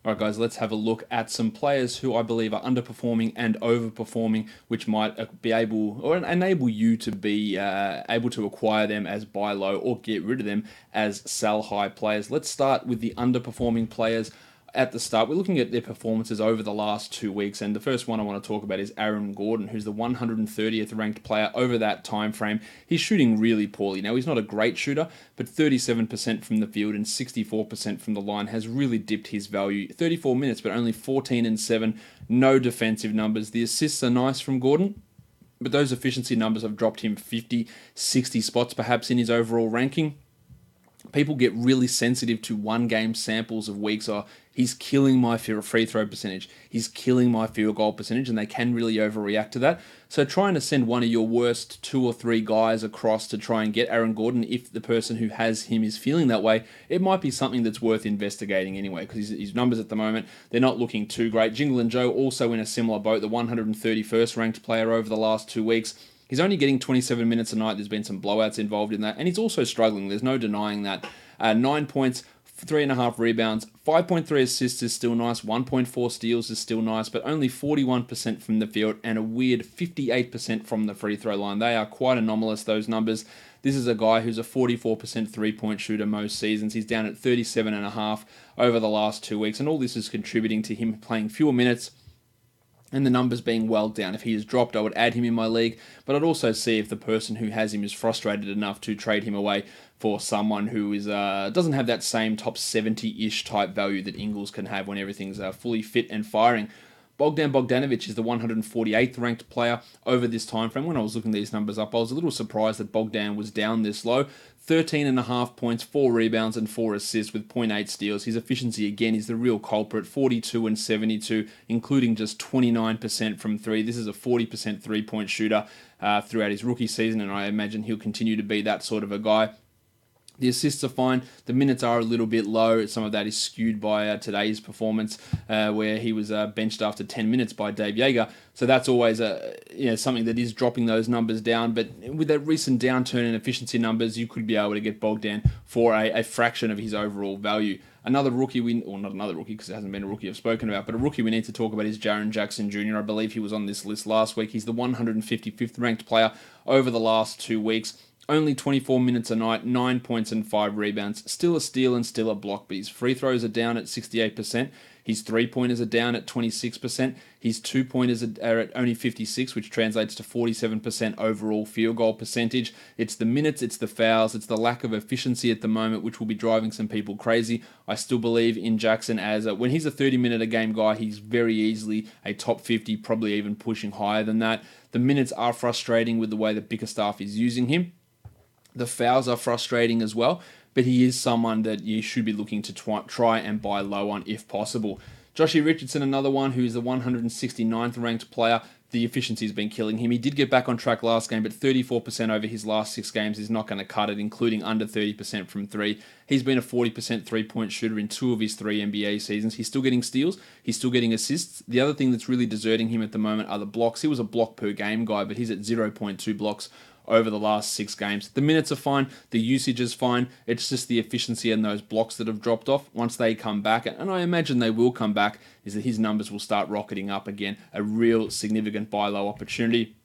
Alright guys, let's have a look at some players who I believe are underperforming and overperforming, which might be able or enable you to be able to acquire them as buy low or get rid of them as sell high players. Let's start with the underperforming players. At the start, we're looking at their performances over the last 2 weeks, and the first one I want to talk about is Aaron Gordon, who's the 130th ranked player over that time frame. He's shooting really poorly. Now, he's not a great shooter, but 37% from the field and 64% from the line has really dipped his value. 34 minutes, but only 14 and 7, no defensive numbers. The assists are nice from Gordon, but those efficiency numbers have dropped him 50, 60 spots perhaps in his overall ranking. People get really sensitive to one game samples of weeks. He's killing my free throw percentage, he's killing my field goal percentage, and they can really overreact to that. So trying to send one of your worst 2 or 3 guys across to try and get Aaron Gordon, if the person who has him is feeling that way, it might be something that's worth investigating anyway, because his numbers at the moment, they're not looking too great. Jingle and Joe also in a similar boat, the 131st ranked player over the last 2 weeks. He's only getting 27 minutes a night. There's been some blowouts involved in that, and he's also struggling. There's no denying that. 9 points, 3.5 rebounds, 5.3 assists is still nice, 1.4 steals is still nice, but only 41% from the field and a weird 58% from the free throw line. They are quite anomalous, those numbers. This is a guy who's a 44% three-point shooter most seasons. He's down at 37.5 over the last 2 weeks, and all this is contributing to him playing fewer minutes and the numbers being well down. If he is dropped, I would add him in my league, but I'd also see if the person who has him is frustrated enough to trade him away for someone who is doesn't have that same top 70-ish type value that Ingles can have when everything's fully fit and firing. Bogdanovich is the 148th ranked player over this time frame. When I was looking these numbers up, I was a little surprised that Bogdan was down this low. 13.5 points, 4 rebounds, and 4 assists with 0.8 steals. His efficiency, again, is the real culprit, 42 and 72, including just 29% from 3. This is a 40% three-point shooter throughout his rookie season, and I imagine he'll continue to be that sort of a guy. The assists are fine. The minutes are a little bit low. Some of that is skewed by today's performance, where he was benched after 10 minutes by Dave Yeager. So that's always something that is dropping those numbers down. But with that recent downturn in efficiency numbers, you could be able to get Bogdan for a fraction of his overall value. Another rookie, not another rookie because it hasn't been a rookie I've spoken about, but a rookie we need to talk about is Jaren Jackson Jr. I believe he was on this list last week. He's the 155th ranked player over the last 2 weeks. Only 24 minutes a night, 9 points and 5 rebounds. Still a steal and still a block, but his free throws are down at 68%. His three-pointers are down at 26%. His two-pointers are at only 56%, which translates to 47% overall field goal percentage. It's the minutes, it's the fouls, it's the lack of efficiency at the moment, which will be driving some people crazy. I still believe in Jackson as when he's a 30-minute-a-game guy, he's very easily a top 50, probably even pushing higher than that. The minutes are frustrating with the way that Bickerstaff is using him. The fouls are frustrating as well, but he is someone that you should be looking to try and buy low on if possible. Joshie Richardson, another one who is the 169th ranked player. The efficiency has been killing him. He did get back on track last game, but 34% over his last 6 games is not going to cut it, including under 30% from 3. He's been a 40% three-point shooter in 2 of his 3 NBA seasons. He's still getting steals. He's still getting assists. The other thing that's really deserting him at the moment are the blocks. He was a block per game guy, but he's at 0.2 blocks over the last 6 games. The minutes are fine, the usage is fine, it's just the efficiency and those blocks that have dropped off. Once they come back, and I imagine they will come back, is that his numbers will start rocketing up again. A real significant buy low opportunity.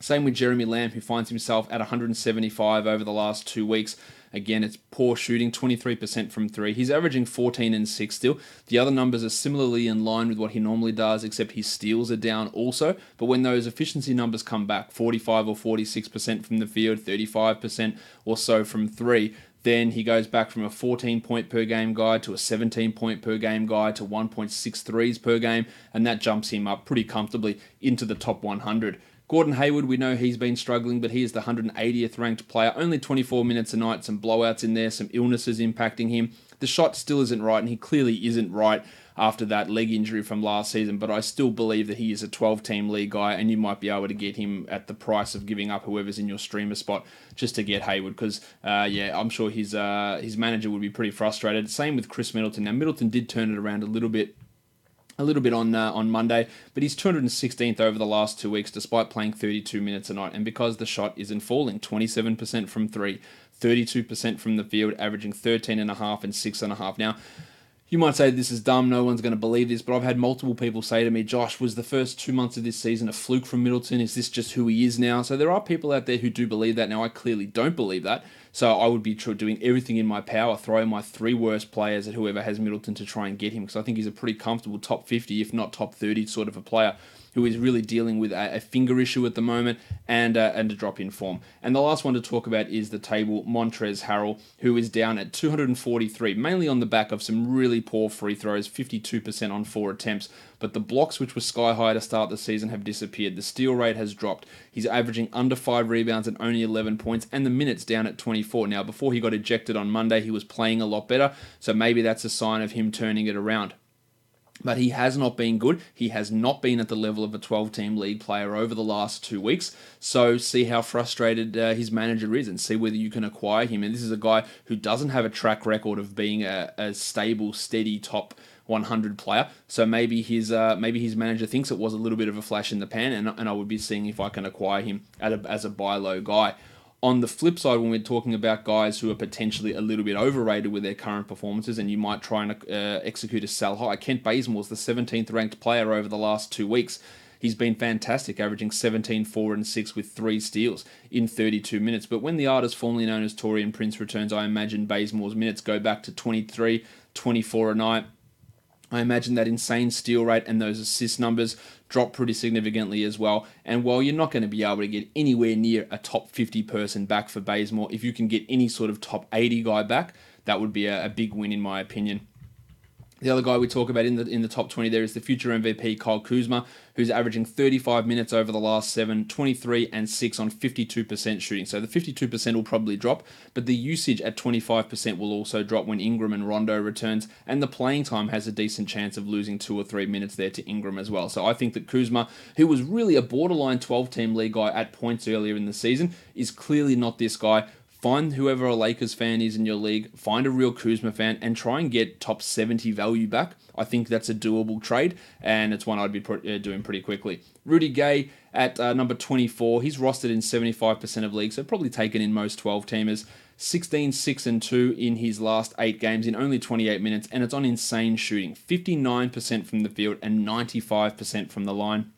Same with Jeremy Lamb, who finds himself at 175 over the last 2 weeks. Again, it's poor shooting, 23% from 3. He's averaging 14 and 6 still. The other numbers are similarly in line with what he normally does, except his steals are down also. But when those efficiency numbers come back, 45 or 46% from the field, 35% or so from 3, then he goes back from a 14-point per game guy to a 17-point per game guy to 1.6 threes per game, and that jumps him up pretty comfortably into the top 100. Gordon Hayward, we know he's been struggling, but he is the 180th ranked player. Only 24 minutes a night, some blowouts in there, some illnesses impacting him. The shot still isn't right, and he clearly isn't right after that leg injury from last season, but I still believe that he is a 12-team league guy, and you might be able to get him at the price of giving up whoever's in your streamer spot just to get Hayward, because, I'm sure his manager would be pretty frustrated. Same with Chris Middleton. Now, Middleton did turn it around a little bit on Monday, but he's 216th over the last 2 weeks despite playing 32 minutes a night, and because the shot isn't falling, 27% from 3, 32% from the field, averaging 13.5 and 6.5. Now, You might say this is dumb, no one's going to believe this, but I've had multiple people say to me, Josh, was the first 2 months of this season a fluke from Middleton? Is this just who he is now? So there are people out there who do believe that. Now, I clearly don't believe that. So I would be doing everything in my power, throwing my 3 worst players at whoever has Middleton to try and get him, because I think he's a pretty comfortable top 50, if not top 30 sort of a player, who is really dealing with a finger issue at the moment and a drop in form. And the last one to talk about is the table, Montrezl Harrell, who is down at 243, mainly on the back of some really poor free throws, 52% on 4 attempts. But the blocks, which were sky high to start the season, have disappeared. The steal rate has dropped. He's averaging under 5 rebounds and only 11 points, and the minutes down at 24. Now, before he got ejected on Monday, he was playing a lot better, so maybe that's a sign of him turning it around. But he has not been good. He has not been at the level of a 12-team league player over the last 2 weeks. So see how frustrated his manager is and see whether you can acquire him. And this is a guy who doesn't have a track record of being a stable, steady top 100 player. So maybe his manager thinks it was a little bit of a flash in the pan, and I would be seeing if I can acquire him as a buy low guy. On the flip side, when we're talking about guys who are potentially a little bit overrated with their current performances, and you might try and execute a sell high, Kent Bazemore was the 17th ranked player over the last 2 weeks. He's been fantastic, averaging 17, 4, and 6 with 3 steals in 32 minutes. But when the artist formerly known as Taurean Prince returns, I imagine Bazemore's minutes go back to 23, 24 a night. I imagine that insane steal rate and those assist numbers drop pretty significantly as well. And while you're not going to be able to get anywhere near a top 50 person back for Bazemore, if you can get any sort of top 80 guy back, that would be a big win in my opinion. The other guy we talk about in the top 20 there is the future MVP, Kyle Kuzma, who's averaging 35 minutes over the last 7, 23 and 6 on 52% shooting. So the 52% will probably drop, but the usage at 25% will also drop when Ingram and Rondo returns, and the playing time has a decent chance of losing 2 or 3 minutes there to Ingram as well. So I think that Kuzma, who was really a borderline 12-team league guy at points earlier in the season, is clearly not this guy. Find whoever a Lakers fan is in your league, find a real Kuzma fan, and try and get top 70 value back. I think that's a doable trade, and it's one I'd be doing pretty quickly. Rudy Gay at number 24, he's rostered in 75% of leagues, so probably taken in most 12-teamers. 16, 6, and 2 in his last 8 games in only 28 minutes, and it's on insane shooting. 59% from the field and 95% from the line,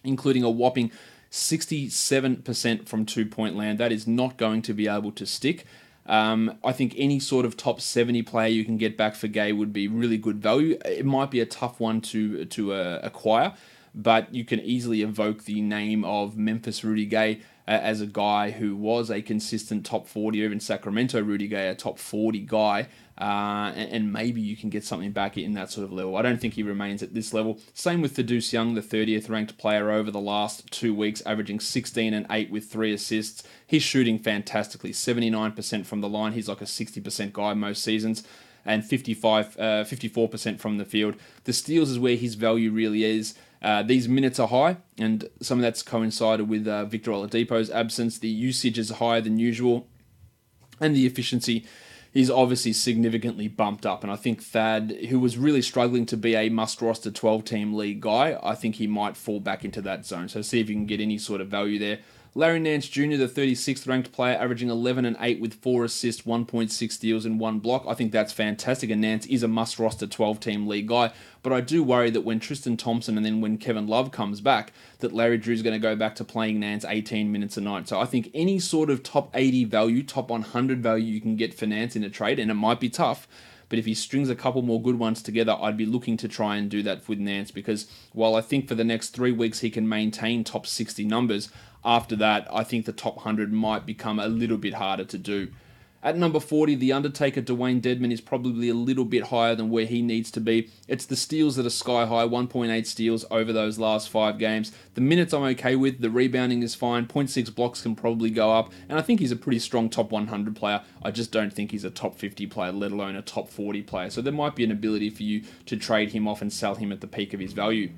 including a whopping 67% from 2-point land. That is not going to be able to stick. I think any sort of top 70 player you can get back for Gay would be really good value. It might be a tough one to acquire, but you can easily evoke the name of Memphis Rudy Gay as a guy who was a consistent top 40, or even Sacramento Rudy Gay, a top 40 guy, and maybe you can get something back in that sort of level. I don't think he remains at this level. Same with the Deuce Young, the 30th ranked player over the last 2 weeks, averaging 16 and 8 with 3 assists. He's shooting fantastically, 79% from the line. He's like a 60% guy most seasons, and 54% from the field. The steals is where his value really is. These minutes are high, and some of that's coincided with Victor Oladipo's absence. The usage is higher than usual, and the efficiency is obviously significantly bumped up. And I think Thad, who was really struggling to be a must-roster 12-team league guy, I think he might fall back into that zone. So see if you can get any sort of value there. Larry Nance Jr., the 36th ranked player, averaging 11 and 8 with 4 assists, 1.6 steals, and 1 block. I think that's fantastic, and Nance is a must-roster 12-team league guy. But I do worry that when Tristan Thompson and then when Kevin Love comes back, that Larry Drew's going to go back to playing Nance 18 minutes a night. So I think any sort of top 80 value, top 100 value you can get for Nance in a trade, and it might be tough, but if he strings a couple more good ones together, I'd be looking to try and do that with Nance, because while I think for the next 3 weeks he can maintain top 60 numbers, after that, I think the top 100 might become a little bit harder to do. At number 40, the Undertaker, Dewayne Dedmon, is probably a little bit higher than where he needs to be. It's the steals that are sky high, 1.8 steals over those last 5 games. The minutes I'm okay with, the rebounding is fine, 0.6 blocks can probably go up, and I think he's a pretty strong top 100 player. I just don't think he's a top 50 player, let alone a top 40 player. So there might be an ability for you to trade him off and sell him at the peak of his value.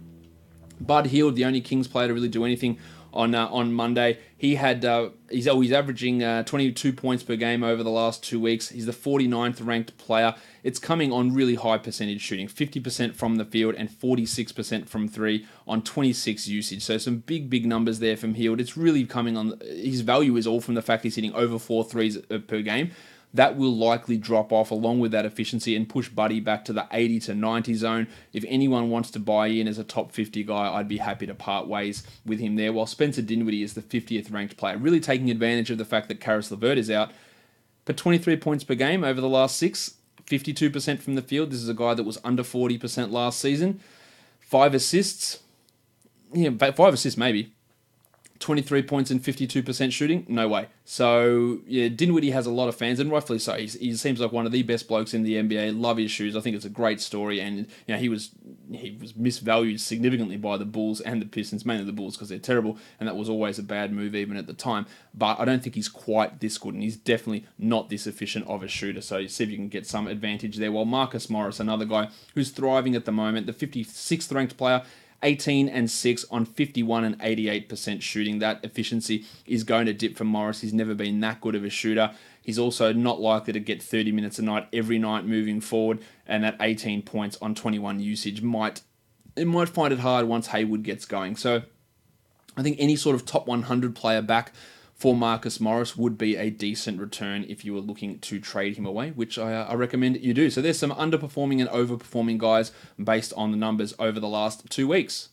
Bud Hield, the only Kings player to really do anything on Monday. He's averaging 22 points per game over the last 2 weeks. He's the 49th ranked player. It's coming on really high percentage shooting, 50% from the field and 46% from 3 on 26 usage. So some big numbers there from Hield. It's really coming on. His value is all from the fact he's hitting over 4 threes per game. that will likely drop off along with that efficiency and push Buddy back to the 80 to 90 zone. If anyone wants to buy in as a top 50 guy, I'd be happy to part ways with him there, while Spencer Dinwiddie is the 50th ranked player, really taking advantage of the fact that Karis LeVert is out. But 23 points per game over the last 6, 52% from the field. This is a guy that was under 40% last season. 5 assists. Yeah, 5 assists maybe. 23 points and 52% shooting? No way. So, yeah, Dinwiddie has a lot of fans, and rightfully so. He seems like one of the best blokes in the NBA. Love his shoes. I think it's a great story, and he was misvalued significantly by the Bulls and the Pistons, mainly the Bulls because they're terrible, and that was always a bad move even at the time. But I don't think he's quite this good, and he's definitely not this efficient of a shooter. So you see if you can get some advantage there. While Marcus Morris, another guy who's thriving at the moment, the 56th ranked player, 18 and 6 on 51 and 88% shooting. That efficiency is going to dip for Morris. He's never been that good of a shooter. He's also not likely to get 30 minutes a night every night moving forward, and that 18 points on 21 usage might find it hard once Hayward gets going. So I think any sort of top 100 player back for Marcus Morris would be a decent return if you were looking to trade him away, which I recommend you do. So there's some underperforming and overperforming guys based on the numbers over the last 2 weeks.